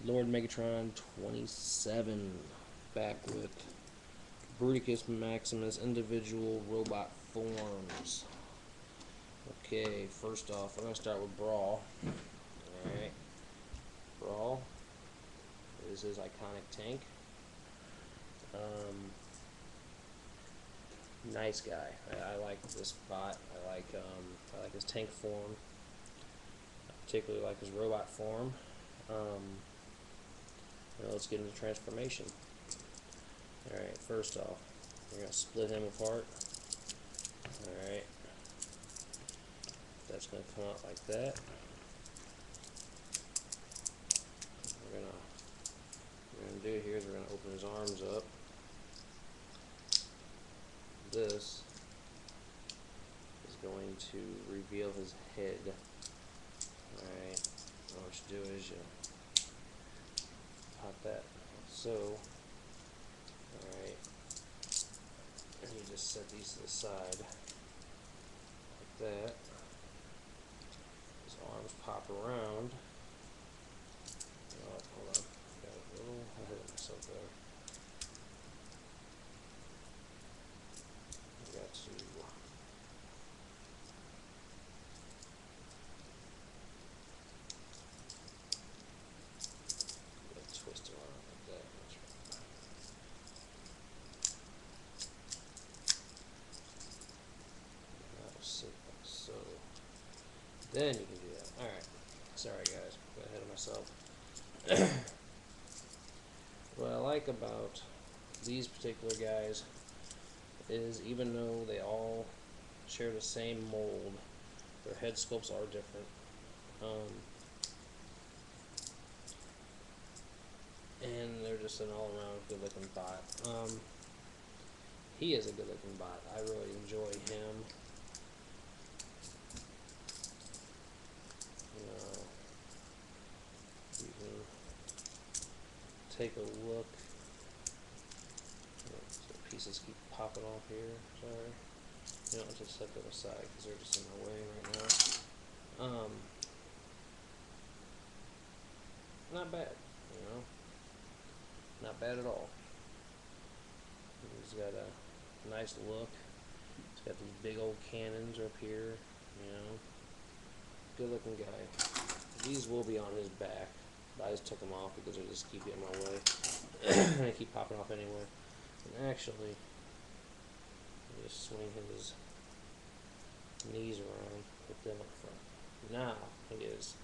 lordmegatron27 back with Bruticus Maximas individual robot forms. Okay, first off, we're going to start with Brawl. Alright, Brawl is his iconic tank. Nice guy. I like this bot. I like his tank form. I particularly like his robot form. Let's get into transformation. Alright, first off, we're going to split him apart. Alright, that's going to come out like that. What we're going to do here is we're going to open his arms up. This is going to reveal his head. Alright, what you do is you pop that so. Alright, and you just set these to the side like that. His arms pop around. Oh, hold on, got a little ahead of myself there. I got to twist around like that. That'll sit like so. Then you can do that. Alright. Sorry guys, got ahead of myself. What I like about these particular guys is even though they all share the same mold, their head sculpts are different. And they're just an all-around good-looking bot. He is a good-looking bot. I really enjoy him. You can take a look. So pieces keep popping off here. Sorry. You know, just set them aside because they're just in my way right now. Not bad, you know. Not bad at all. He's got a nice look. He's got these big old cannons up here, you know. Good looking guy. These will be on his back. I just took them off because they just keep getting in my way. They keep popping off anyway. And actually, just swing his knees around, put them up front. Now he is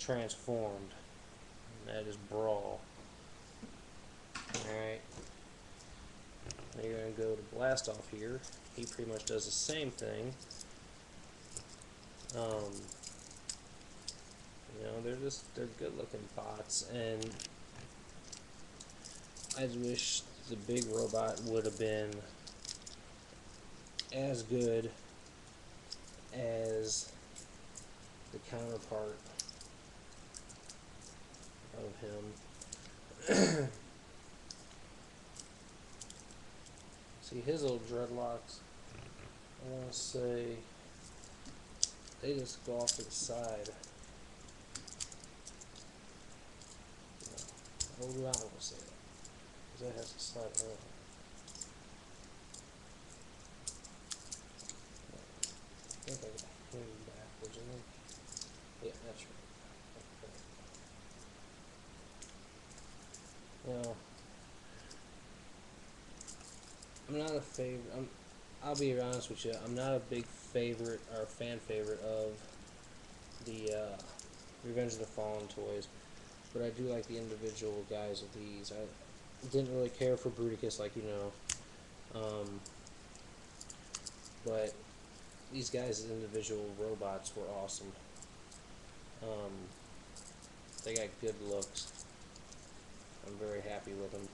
transformed. And that is Brawl. Alright. Now you're going to go to Blast Off here. He pretty much does the same thing. You know, they're good looking bots, and I just wish the big robot would have been as good as the counterpart of him. See, his little dreadlocks, I want to say, they just go off to the side. No, I do not want to say that, because that has to slide around. I think I got him backwards, isn't it? Yeah, that's right. Well, I'm not a favorite. I'll be honest with you. I'm not a big favorite or fan favorite of the Revenge of the Fallen toys, but I do like the individual guys of these. I didn't really care for Bruticus, like you know, but these guys as individual robots were awesome. They got good looks. I'm very happy with them.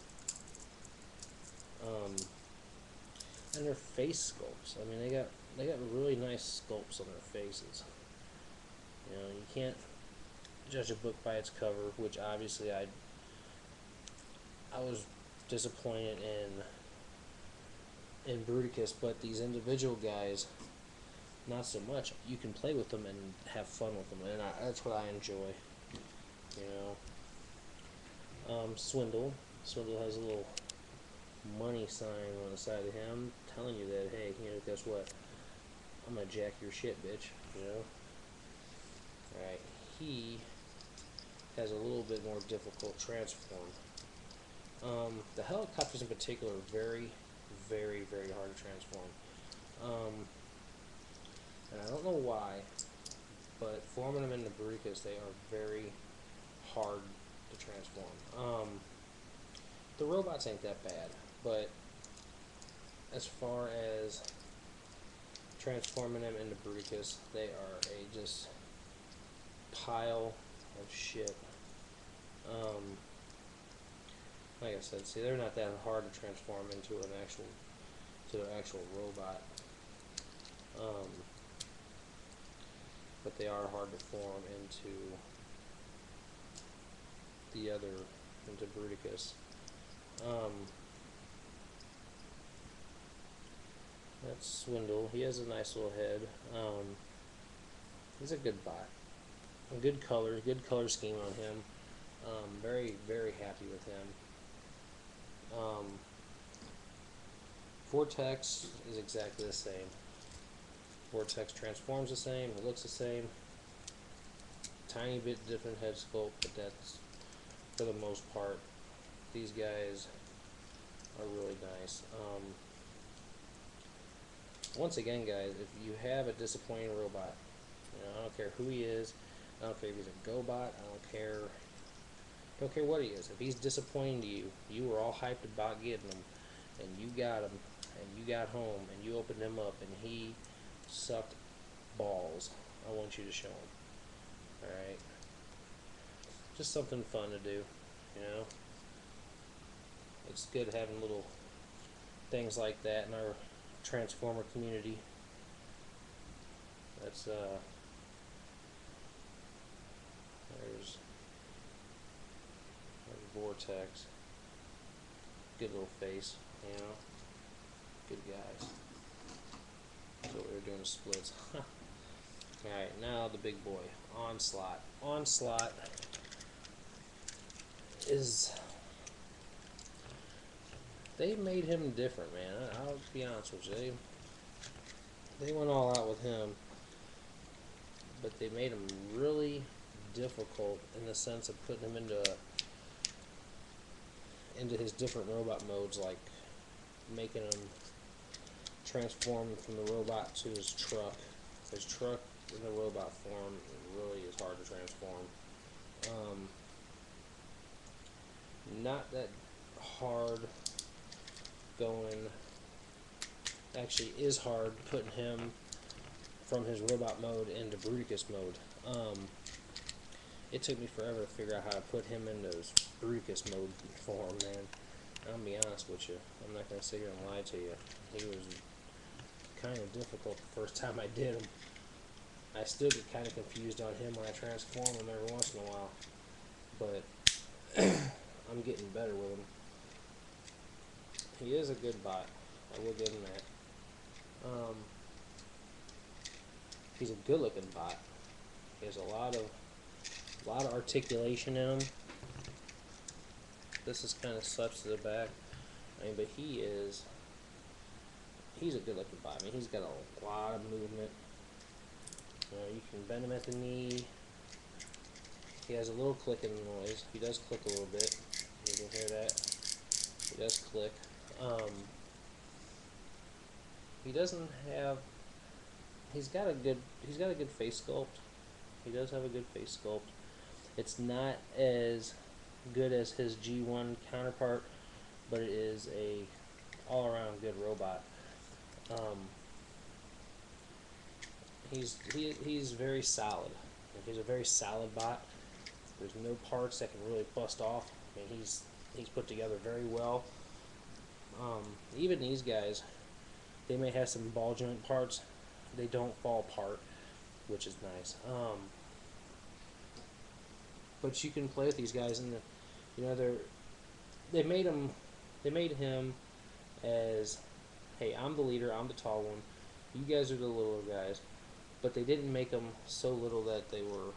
And their face sculpts. I mean, they got really nice sculpts on their faces. You know, you can't judge a book by its cover, which obviously I was disappointed in Bruticus, but these individual guys, not so much. You can play with them and have fun with them, and that's what I enjoy. You know, Swindle. Swindle has a little money sign on the side of him, telling you that, hey, you know, guess what? I'm gonna jack your shit, bitch. You know. All right. He has a little bit more difficult transform. The helicopters in particular are very, very, very hard to transform. And I don't know why, but forming them into Bruticus, they are very hard to transform. The robots ain't that bad, but as far as transforming them into Bruticus, they are a just pile of shit. Like I said, see, they're not that hard to transform into an actual robot. But they are hard to form into Bruticus. That's Swindle. He has a nice little head. He's a good bot. Good color scheme on him. Very, very happy with him. Vortex is exactly the same. Vortex transforms the same, it looks the same. Tiny bit different head sculpt, but that's for the most part. These guys are really nice. Once again, guys, if you have a disappointing robot, you know, I don't care who he is, I don't care if he's a GoBot, I don't care what he is. If he's disappointing to you, you were all hyped about getting him, and you got him, and you got home, and you opened him up, and he sucked balls. I want you to show him. Alright? Just something fun to do, you know? It's good having little things like that in our Transformer community. That's, there's Vortex. Good little face, you know? Good guys. So we're doing splits. Alright, now the big boy. Onslaught. Onslaught is... They made him different, man. I'll be honest with you. They went all out with him, but they made him really difficult in the sense of putting him into his different robot modes, like making him transform from the robot to his truck. His truck in the robot form really is hard to transform. Not that hard going, actually is hard putting him from his robot mode into Bruticus mode. It took me forever to figure out how to put him into his Bruticus mode form, man. I'll be honest with you. I'm not going to sit here and lie to you. He was kind of difficult the first time I did him. I still get kind of confused on him when I transform him every once in a while. But I'm getting better with him. He is a good bot. I will give him that. He's a good looking bot. He has a lot of articulation in him. This is kind of sucks to the back. I mean, but he's a good looking bot. I mean, he's got a lot of movement. You know, you can bend him at the knee. He has a little clicking noise. He does click a little bit. You can hear that. He does click. He doesn't have. He's got a good face sculpt. He does have a good face sculpt. It's not as good as his G1 counterpart, but it is a all-around good robot. He's very solid. He's a very solid bot. There's no parts that can really bust off. I mean, he's put together very well. Even these guys, they may have some ball joint parts. They don't fall apart, which is nice. But you can play with these guys, and you know they made him as, hey, I'm the leader, I'm the tall one, you guys are the little guys. But they didn't make him so little that they were